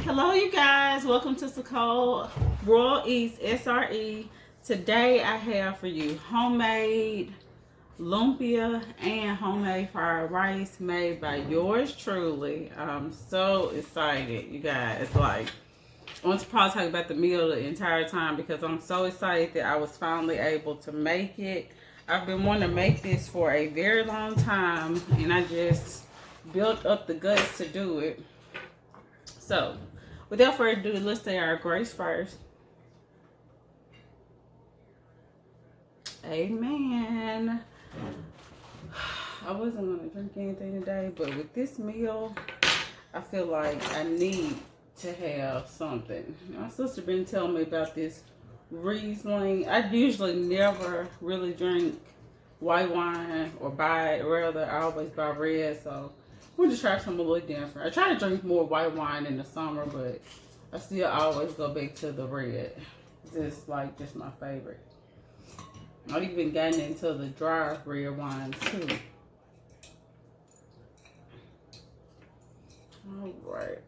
Hello you guys, welcome to SicolRoyalEats SRE. Today I have for you homemade lumpia and homemade fried rice made by yours truly. I'm so excited, you guys. Like, I want to probably talk about the meal the entire time because I'm so excited that I was finally able to make it. I've been wanting to make this for a very long time and I just built up the guts to do it. So, without further ado, let's say our grace first. Amen. I wasn't going to drink anything today, but with this meal, I feel like I need to have something. My sister been telling me about this Riesling. I usually never really drink white wine or buy it. Rather, I always buy red, so I want to try something a little different. I try to drink more white wine in the summer, but I still always go back to the red. Just my favorite. I've even gotten into the dry red wines too. Alright.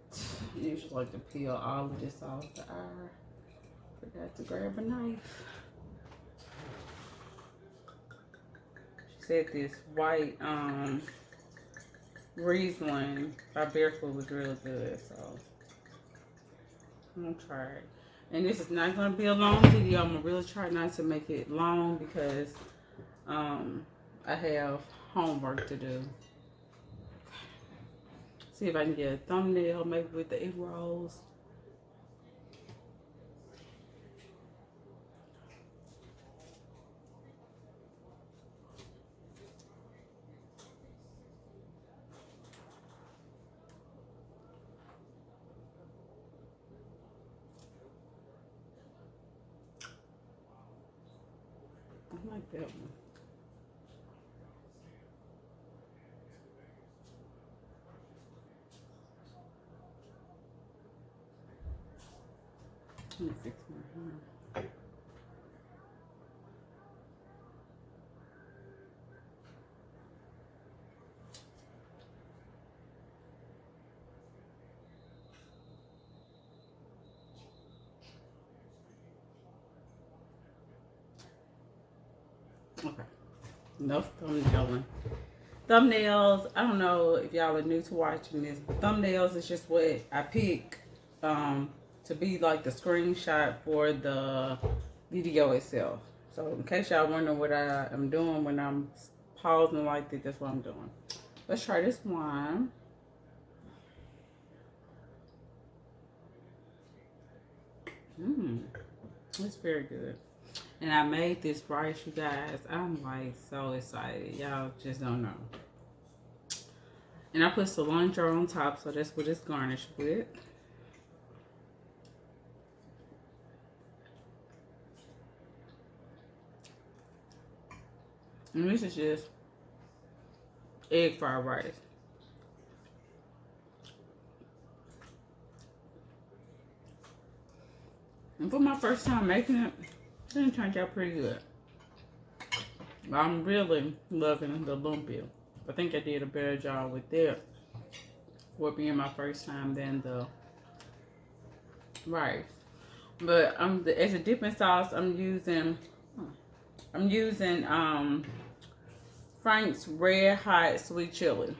I usually like to peel all of this off the eye. Forgot to grab a knife. She said this white Riesling by Barefoot was really good, so I'm gonna try it. And this is not gonna be a long video. I'm gonna really try not to make it long because I have homework to do. See if I can get a thumbnail maybe with the egg rolls. I like that one. Let me fix my hair. Okay. Enough thumbnailing. Thumbnails, I don't know if y'all are new to watching this, but thumbnails is just what I pick to be like the screenshot for the video itself. So in case y'all wonder what I am doing when I'm pausing like this, that's what I'm doing. Let's try this wine. It's very good. And I made this rice, you guys. I'm like so excited. Y'all just don't know. And I put cilantro on top, so that's what it's garnished with. And this is just egg fried rice. And for my first time making it, it turned out pretty good. I'm really loving the lumpia. I think I did a better job with that for being my first time than the rice. But as a dipping sauce, I'm using Frank's Red Hot Sweet Chili.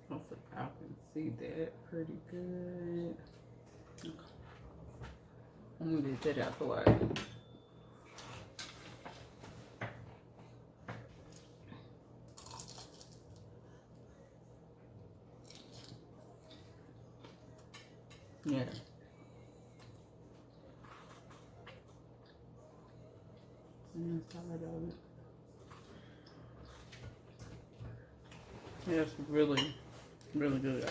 Hopefully I can see that pretty good. Okay. I'm gonna get that out the way. Yeah. Inside of it. Yeah, it's really, really good.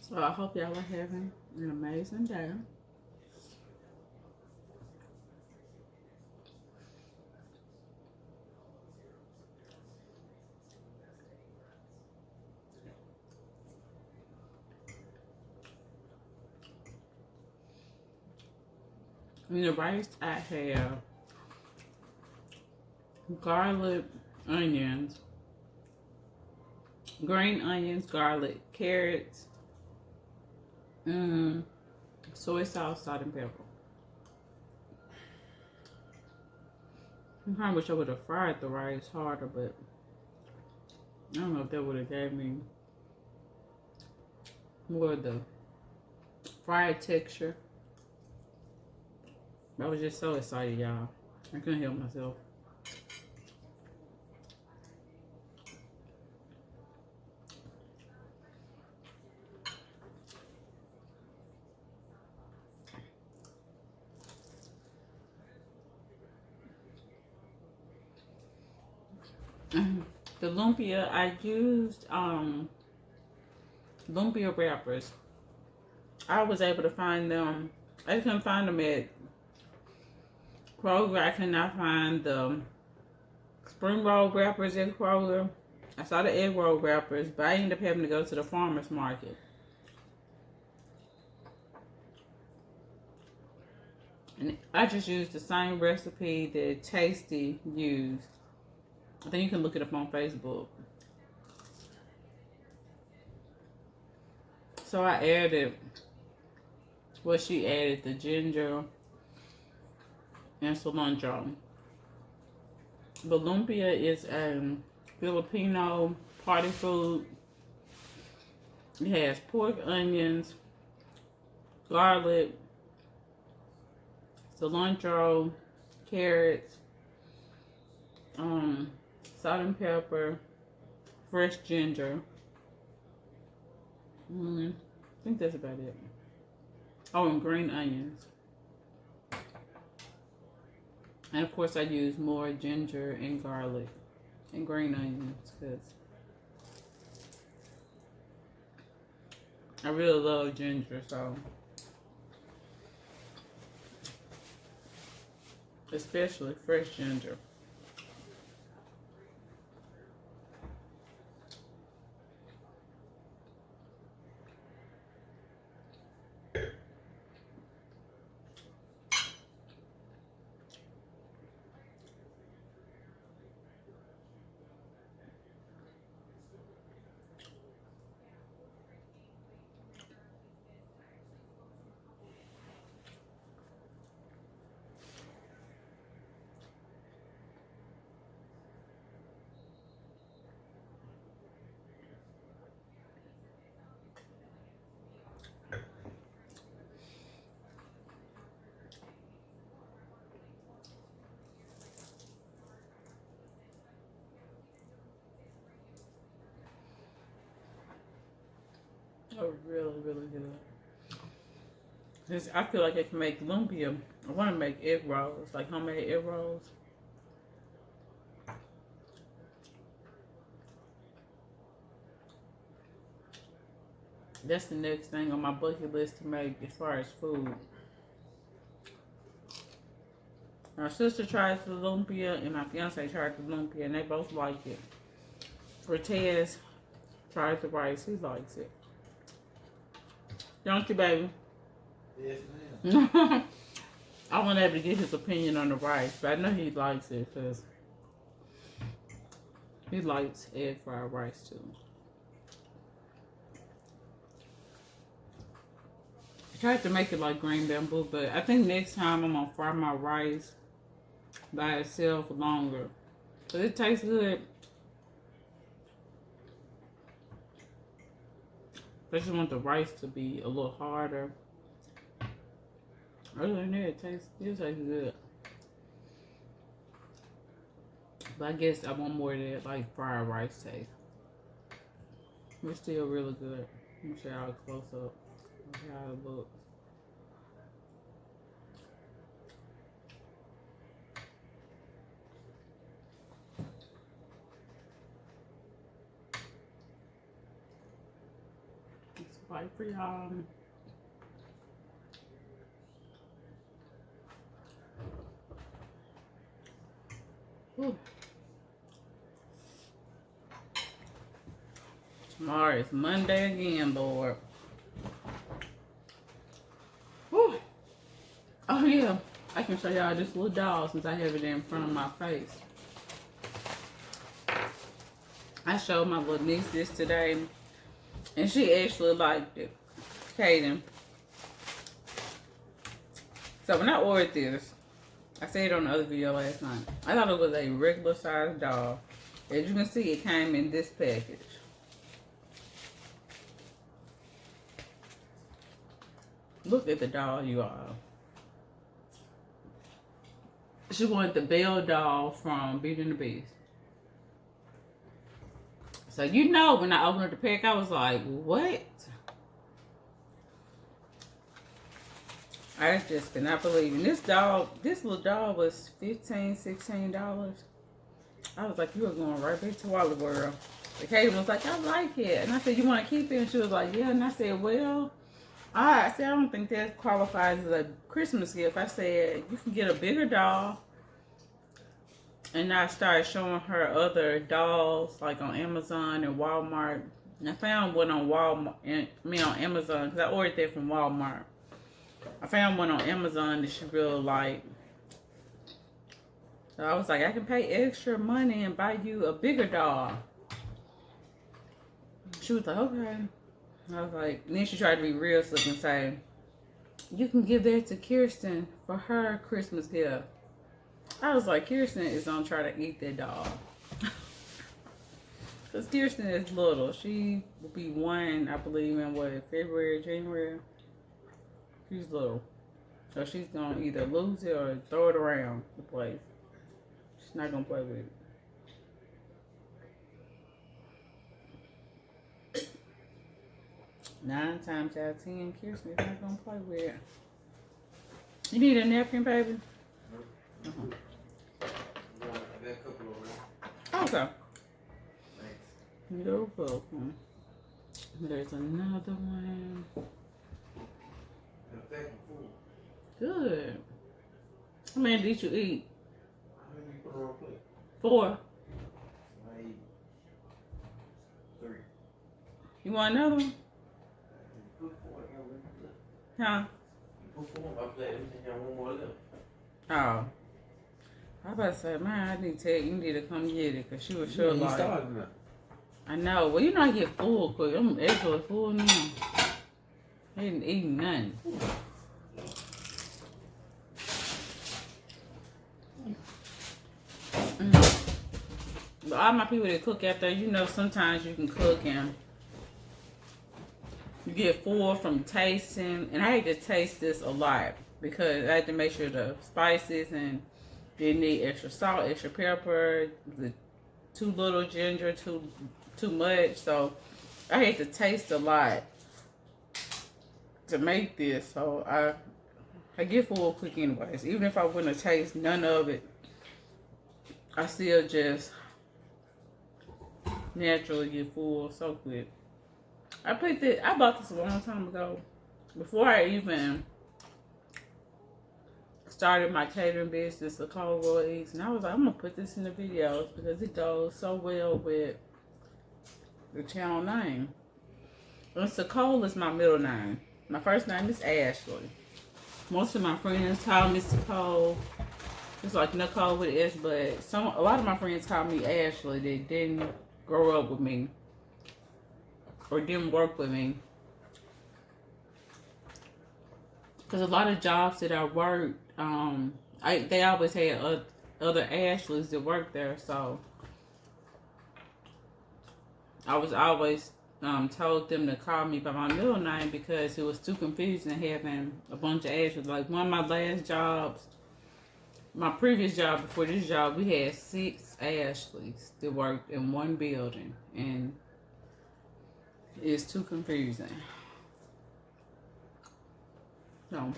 So I hope y'all are having an amazing day. In the rice, I have garlic, onions, green onions, garlic, carrots, soy sauce, salt, and pepper. I kind of wish I would have fried the rice harder, but I don't know if that would have gave me more of the fried texture. I was just so excited, y'all. I couldn't help myself. The lumpia, I used lumpia wrappers. I was able to find them. I couldn't find them at Kroger. I could not find the spring roll wrappers at Kroger. I saw the egg roll wrappers, but I ended up having to go to the farmer's market. And I just used the same recipe that Tasty used. I think you can look it up on Facebook. So I added what she added, the ginger and cilantro. But lumpia is a Filipino party food. It has pork, onions, garlic, cilantro, carrots, salt and pepper, fresh ginger. I think that's about it. Oh, and green onions. And of course I use more ginger and garlic and green onions because I really love ginger, so especially fresh ginger. Oh, really, really good. I feel like I can make lumpia. I want to make egg rolls, like homemade egg rolls. That's the next thing on my bucket list to make as far as food. My sister tries the lumpia and my fiance tried the lumpia and they both like it. Cortez tries the rice, he likes it. Don't you, baby? Yes, ma'am. I wasn't able to get his opinion on the rice, but I know he likes it because he likes egg fried rice too. I tried to make it like green bamboo, but I think next time I'm gonna fry my rice by itself longer. But it tastes good. I just want the rice to be a little harder. Other than that, it tastes good. But I guess I want more of that like fried rice taste. It's still really good. Let me show y'all close up how it looks. It's right for y'all. Tomorrow is Monday again, Lord. Whew. Oh yeah, to show y'all this little doll since I have it in front of my face. I showed my little niece this today, and she actually liked it. Kaden. So when I ordered this, I said it on the other video last night, I thought it was a regular size doll. As you can see, it came in this package. Look at the doll, you all. She wanted the Belle doll from Beauty and the Beast. So you know, when I opened up the pack, I was like, what? I just cannot believe it. This little doll was $15, $16. I was like, you are going right back to Wally World. The Katie was like, I like it. And I said, you want to keep it? And she was like, yeah. And I said, well, I said, I don't think that qualifies as a Christmas gift. I said, you can get a bigger doll. And I started showing her other dolls, like on Amazon and Walmart. And I found one on on Amazon, because I ordered that from Walmart. I found one on Amazon that she really liked. So I was like, I can pay extra money and buy you a bigger doll. She was like, okay. I was like, and then she tried to be real slick and say, you can give that to Kirsten for her Christmas gift. I was like, Kirsten is gonna try to eat that doll. Because Kirsten is little. She will be 1, I believe, in what, February, January? She's little. So she's gonna either lose it or throw it around the place. She's not gonna play with it. 9 times out of 10, Kirsten is not gonna play with it. You need a napkin, baby? I got a couple over Okay. there. Thanks. You're welcome. There's another one. Good. How many did you eat? How many you put on a plate? 4. I eat 3. You want another one? You put 4, I got 1 left. Huh? You put 4 on my plate, everything got 1 more left. Oh. I was about to say, man, I need to tell you, you need to come get it, because she was sure You like... started now. I know. Well, you know I get full quick. I'm actually full now. I didn't eat nothing. But all my people that cook out there, you know, sometimes you can cook and you get full from tasting. And I hate to taste this a lot because I have to make sure the spices and didn't need extra salt, extra pepper, too little ginger, too much. So I hate to taste a lot to make this. So I get full quick anyways. Even if I wouldn't have tasted none of it, I still just naturally get full so quick. I bought this a long time ago. Before I even started my catering business, SicolRoyalEats, and I was like, I'm gonna put this in the videos because it goes so well with the channel name. And Sicol is my middle name. My first name is Ashley. Most of my friends call me Sicol. It's like Nicole with an S, but a lot of my friends call me Ashley that didn't grow up with me or didn't work with me. Because a lot of jobs that I worked, they always had other Ashleys that worked there, so I was always told them to call me by my middle name because it was too confusing having a bunch of Ashleys. Like one of my last jobs, my previous job before this job, we had 6 Ashleys that worked in one building, and it's too confusing. So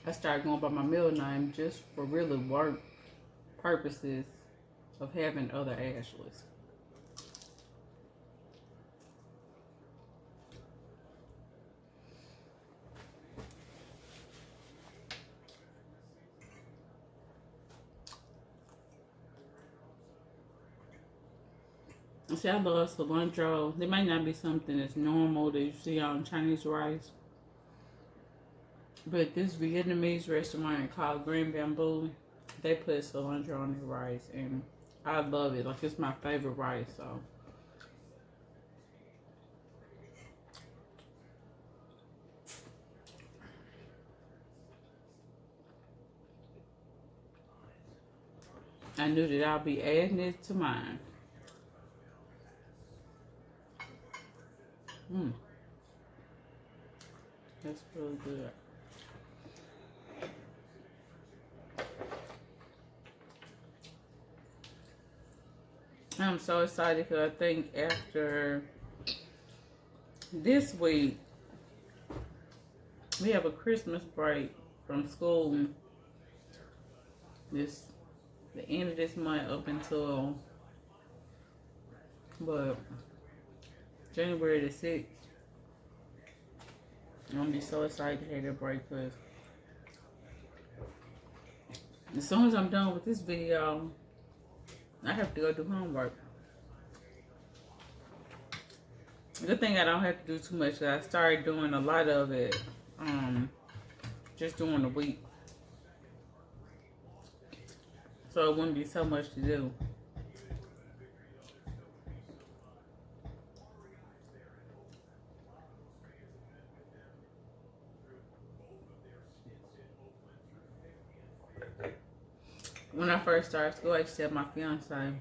I started going by my middle name just for really work purposes of having other Ashleys. See, I love cilantro. There might not be something that's normal that you see on Chinese rice. But this Vietnamese restaurant called Green Bamboo, they put cilantro on their rice, and I love it. Like, it's my favorite rice, so. I knew that I'll be adding it to mine. Mmm. That's really good. I'm so excited because I think after this week, we have a Christmas break from school. The end of this month up until, but January the 6th. I'm gonna be so excited to have that break because as soon as I'm done with this video, I have to go do homework. Good thing I don't have to do too much. I started doing a lot of it just during the week. So it wouldn't be so much to do. When I first started school, I used to tell my fiance,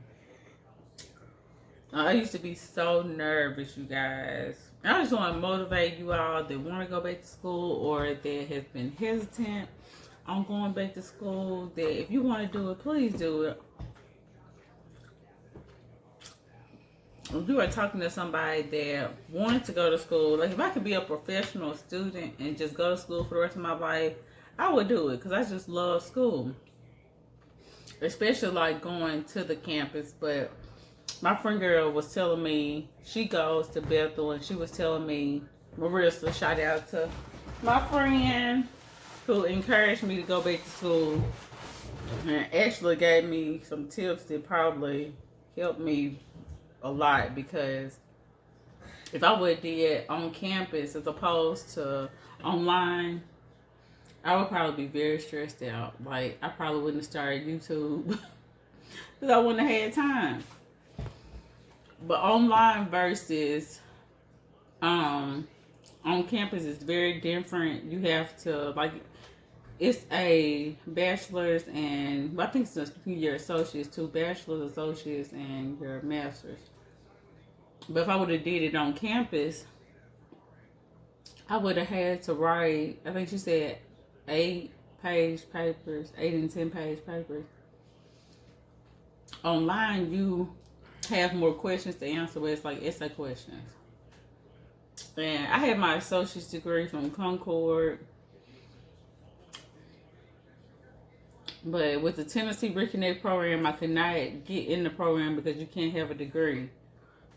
I used to be so nervous, you guys. I just want to motivate you all that want to go back to school or that has been hesitant on going back to school, that if you want to do it, please do it. If you are talking to somebody that wanted to go to school, like if I could be a professional student and just go to school for the rest of my life, I would do it because I just love school. Especially like going to the campus. But my friend girl was telling me, she goes to Bethel, and she was telling me, Marissa, shout out to my friend who encouraged me to go back to school and actually gave me some tips that probably helped me a lot, because if I would have did it on campus as opposed to online, I would probably be very stressed out. Like, I probably wouldn't have started YouTube because I wouldn't have had time. But online versus on campus is very different. You have to, like, it's a bachelor's and I think it's your associates too, bachelor's, associates, and your master's. But if I would have did it on campus, I would have had to write, I think she said 8-page papers, 8 and 10-page papers. Online, you have more questions to answer, but it's like essay questions. And I had my associate's degree from Concord, but with the Tennessee Reconnect program, I could not get in the program because you can't have a degree.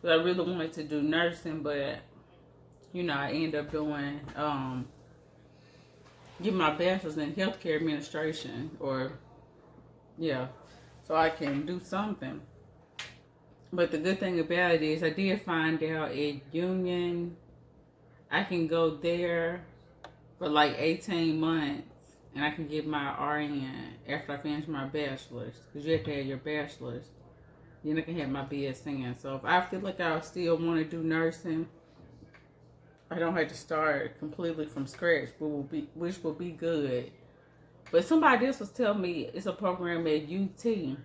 But I really wanted to do nursing, but you know, I ended up doing getting my bachelor's in healthcare administration, or yeah, so I can do something. But the good thing about it is I did find out at Union, I can go there for like 18 months and I can get my RN after I finish my bachelor's, because you have to have your bachelor's. Then I can have my BSN. So if I feel like I still want to do nursing, I don't have to start completely from scratch, which will be good. But somebody else was telling me it's a program at UT.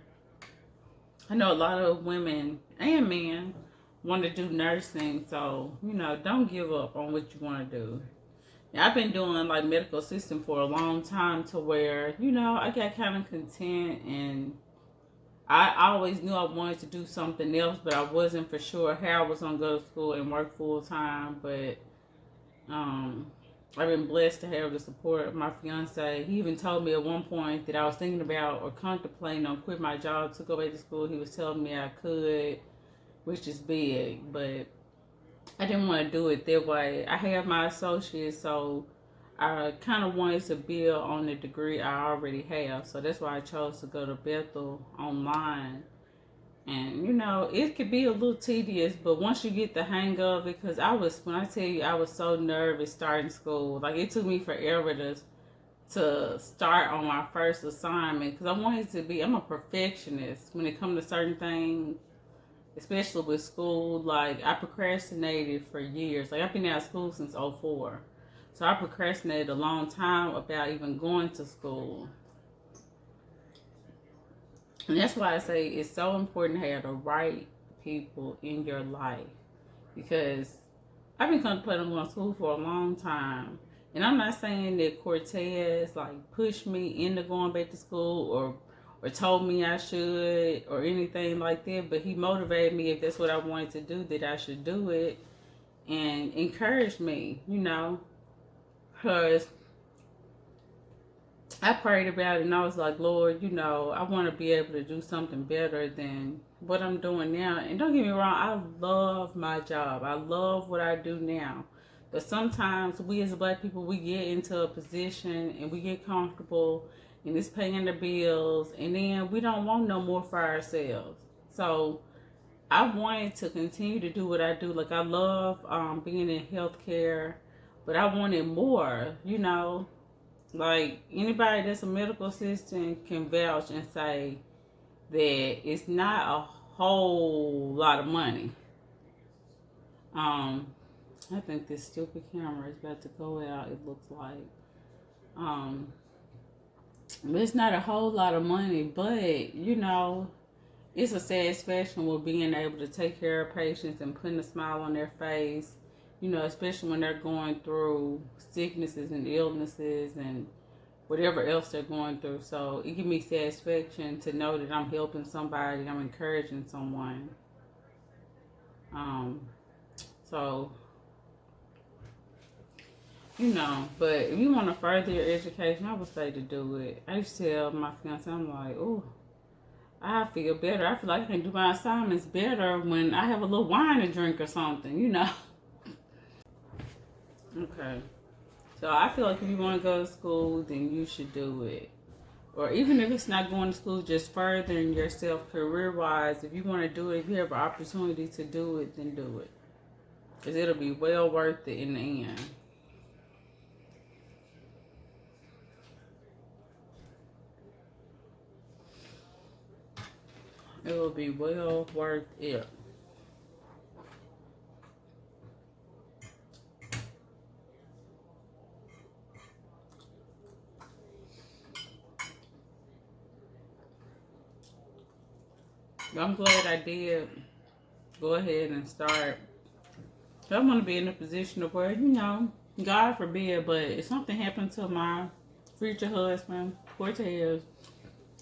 I know a lot of women and men want to do nursing, so, you know, don't give up on what you want to do. Now, I've been doing, like, medical assistant for a long time to where, you know, I got kind of content, and I always knew I wanted to do something else, but I wasn't for sure how I was going to go to school and work full-time. But I've been blessed to have the support of my fiance. He even told me at one point that I was thinking about or contemplating on quit my job to go back to school. He was telling me I could, which is big, but I didn't want to do it that way. I have my associates, so I kind of wanted to build on the degree I already have. So that's why I chose to go to Bethel online. And, you know, it could be a little tedious, but once you get the hang of it, because when I tell you I was so nervous starting school, like it took me forever to to start on my first assignment because I wanted to be. I'm a perfectionist when it comes to certain things, especially with school. Like I procrastinated for years. Like I've been out of school since '04, so I procrastinated a long time about even going to school. And that's why I say it's so important to have the right people in your life because I've been contemplating going to school for a long time. And I'm not saying that Cortez like pushed me into going back to school or told me I should or anything like that, but he motivated me if that's what I wanted to do, that I should do it and encouraged me, you know, because I prayed about it and I was like, Lord, you know, I want to be able to do something better than what I'm doing now. And don't get me wrong, I love my job. I love what I do now. But sometimes we as black people, we get into a position and we get comfortable and it's paying the bills and then we don't want no more for ourselves. So I wanted to continue to do what I do. Like I love being in healthcare, but I wanted more, you know. Like anybody that's a medical assistant can vouch and say that it's not a whole lot of money. I think this stupid camera is about to go out, it looks like. But it's not a whole lot of money, but you know, it's a satisfaction with being able to take care of patients and putting a smile on their face, you know, especially when they're going through sicknesses and illnesses and whatever else they're going through. So it gives me satisfaction to know that I'm helping somebody, I'm encouraging someone. So, you know, but if you want to further your education, I would say to do it. I used to tell my fiance, I'm like, oh, I feel better. I feel like I can do my assignments better when I have a little wine to drink or something, you know. Okay. So I feel like if you want to go to school, then you should do it. Or even if it's not going to school, just furthering yourself career-wise. If you want to do it, if you have an opportunity to do it, then do it. Because it'll be well worth it in the end. It will be well worth it. I'm glad I did go ahead and start. I want to be in a position of where, you know, God forbid, but if something happened to my future husband, Cortez,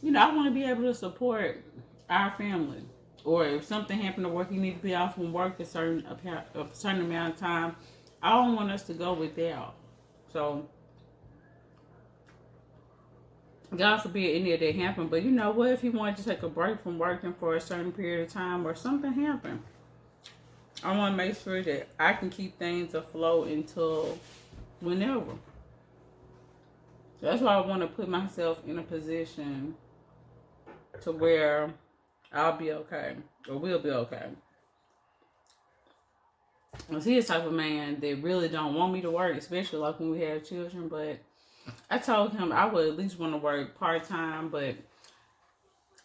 you know, I want to be able to support our family. Or if something happened to work, you need to be off from work a certain amount of time. I don't want us to go without. So, God forbid any of that happen. But you know what? If you wanted to take a break from working for a certain period of time or something happened, I want to make sure that I can keep things afloat until whenever. That's why I want to put myself in a position to where I'll be okay or we'll be okay. Cause he's the type of man that really don't want me to work, especially like when we have children. But I told him I would at least want to work part-time, but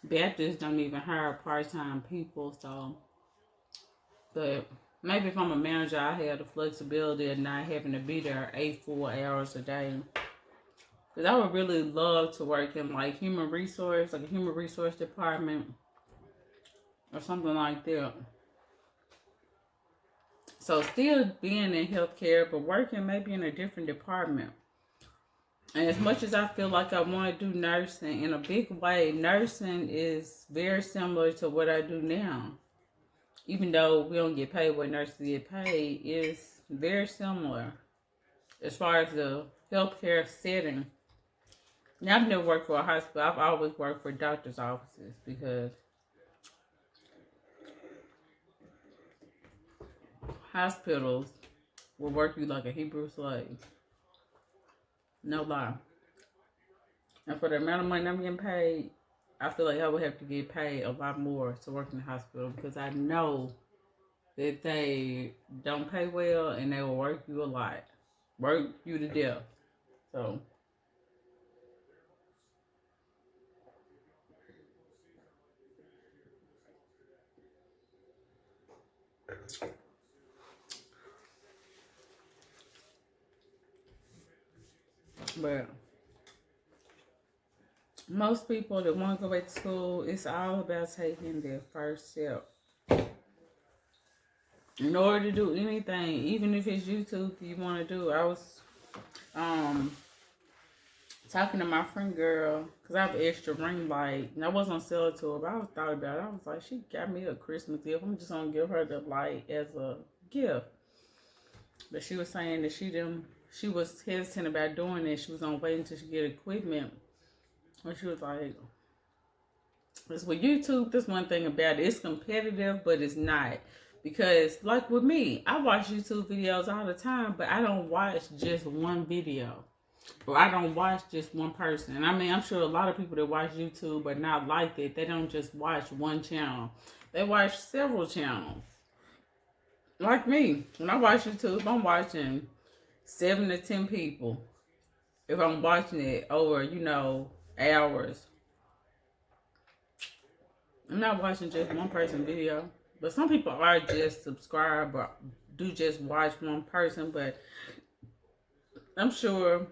Baptists don't even hire part-time people. So, but maybe if I'm a manager, I have the flexibility of not having to be there 8 full hours a day. Because I would really love to work in like human resource, like a human resource department or something like that. So still being in healthcare, but working maybe in a different department. And as much as I feel like I want to do nursing, in a big way, nursing is very similar to what I do now. Even though we don't get paid what nurses get paid, it's very similar as far as the healthcare setting. Now, I've never worked for a hospital. I've always worked for doctor's offices because hospitals will work you like a Hebrew slave. No lie. And for the amount of money I'm getting paid, I feel like I would have to get paid a lot more to work in the hospital because I know that they don't pay well and they will work you a lot. Work you to death. So But most people that want to go back to school, it's all about taking their first step. In order to do anything, even if it's YouTube you want to do, I was talking to my friend girl, because I have an extra ring light, and I wasn't going to sell it to her, but I was thought about it. I was like, she got me a Christmas gift. I'm just going to give her the light as a gift. But she was saying that she was hesitant about doing it. She was on waiting until she get equipment. And she was like, it's with YouTube, that's one thing about it. It's competitive, but it's not. Because, like with me, I watch YouTube videos all the time, but I don't watch just one video. Or I don't watch just one person. I mean, I'm sure a lot of people that watch YouTube are not like that. They don't just watch one channel. They watch several channels. Like me. When I watch YouTube, I'm watching 7 to 10 people. If I'm watching it over, hours. I'm not watching just one person video. But some people are just subscribed or do just watch one person. But I'm sure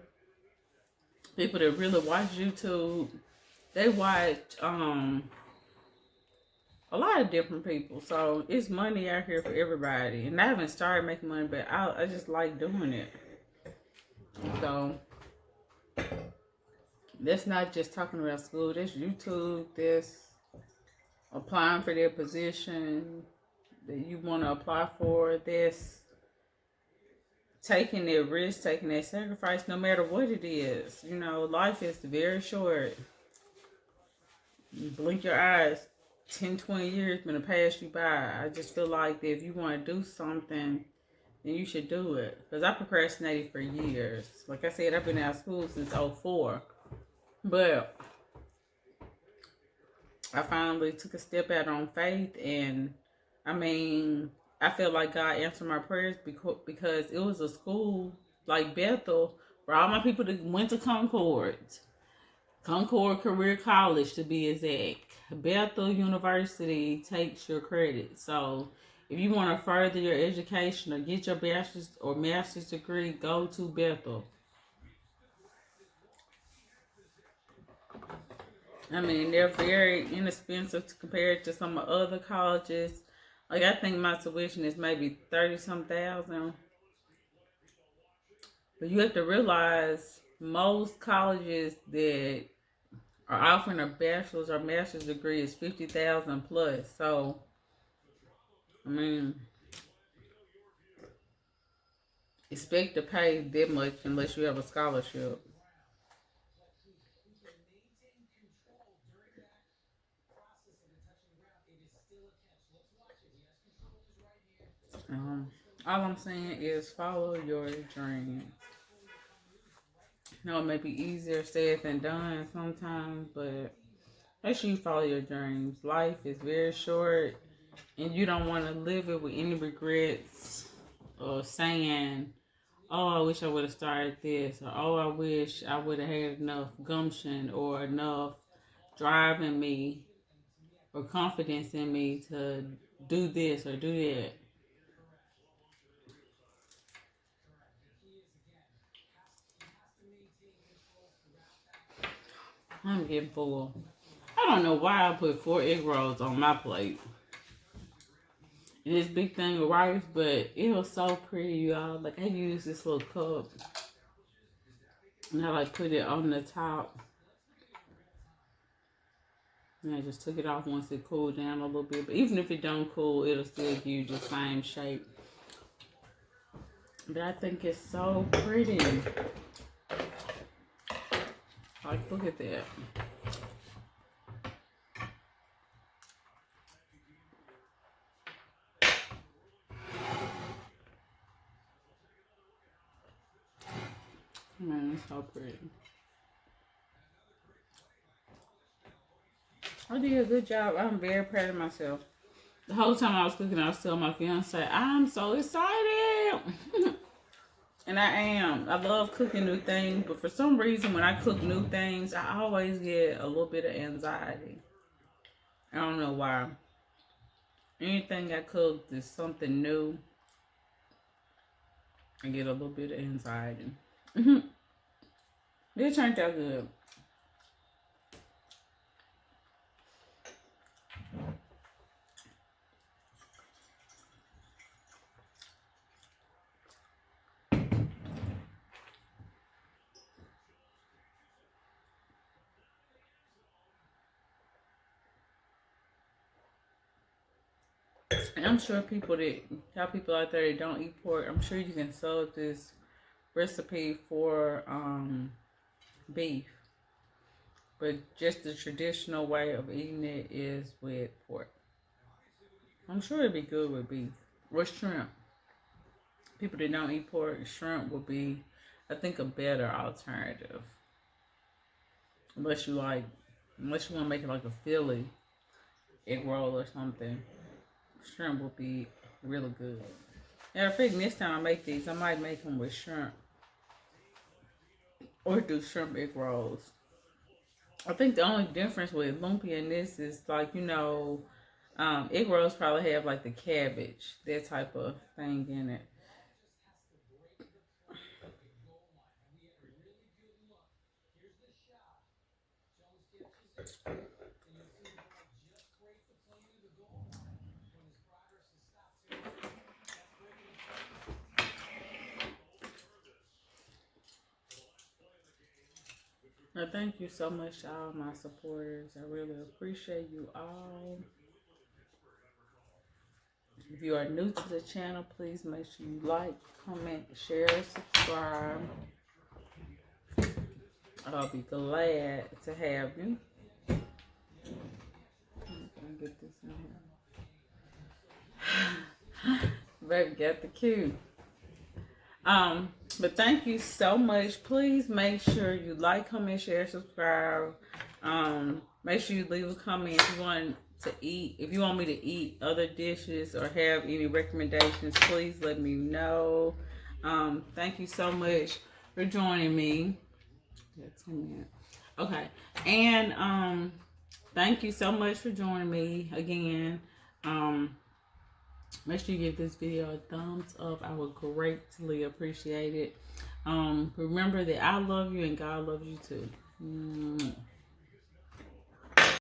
people that really watch YouTube, they watch a lot of different people. So it's money out here for everybody. And I haven't started making money, but I just like doing it. So that's not just talking about school. That's YouTube. That's applying for their position that you want to apply for. That's taking that risk, taking that sacrifice, no matter what it is. Life is very short. You blink your eyes, 10, 20 years gonna pass you by. I just feel like that if you want to do something, then you should do it. Because I procrastinated for years. Like I said, I've been out of school since 2004. But I finally took a step out on faith, and I feel like God answered my prayers because it was a school like Bethel for all my people that went to Concord Career College to be exact. Bethel University takes your credit. So if you want to further your education or get your bachelor's or master's degree, go to Bethel. They're very inexpensive to compare it to some other colleges. Like, I think my tuition is maybe 30-some thousand. But you have to realize most colleges that are offering a bachelor's or master's degree is 50,000 plus. So, expect to pay that much unless you have a scholarship. All I'm saying is follow your dreams. It may be easier said than done sometimes, but make sure you follow your dreams. Life is very short, and you don't want to live it with any regrets or saying, oh, I wish I would have started this, or oh, I wish I would have had enough gumption or enough drive in me or confidence in me to do this or do that. I'm getting full. I don't know why I put 4 egg rolls on my plate. This big thing of rice, but it was so pretty, y'all. Like, I used this little cup and I put it on the top. And I just took it off once it cooled down a little bit. But even if it don't cool, it'll still give you the same shape. But I think it's so pretty. Like, look at that. It's so pretty. I did a good job. I'm very proud of myself. The whole time I was cooking, I was telling my fiance, I'm so excited. And I am. I love cooking new things, but for some reason, when I cook new things, I always get a little bit of anxiety. I don't know why. anything I cook is something new. I get a little bit of anxiety. It turned out good. And I'm sure people out there that don't eat pork, I'm sure you can solve this recipe for beef. But just the traditional way of eating it is with pork. I'm sure it'd be good with beef. With shrimp. People that don't eat pork, shrimp would be, I think, a better alternative. Unless you want to make it like a Philly egg roll or something. Shrimp will be really good. And I think next time I make these, I might make them with shrimp. Or do shrimp egg rolls. I think the only difference with lumpia and this is like, egg rolls probably have like the cabbage, that type of thing in it. Now, thank you so much to all my supporters. I really appreciate you all. If you are new to the channel, please make sure you like, comment, share, subscribe. I'll be glad to have you. I'm gonna get this in here. Baby got the cue. But thank you so much. Please make sure you like, comment, share, subscribe. Make sure you leave a comment if you want to eat. If you want me to eat other dishes or have any recommendations, please let me know. Thank you so much for joining me. That's 10 minutes. Okay. And thank you so much for joining me again. Make sure you give this video a thumbs up. I would greatly appreciate it. Remember that I love you and God loves you too.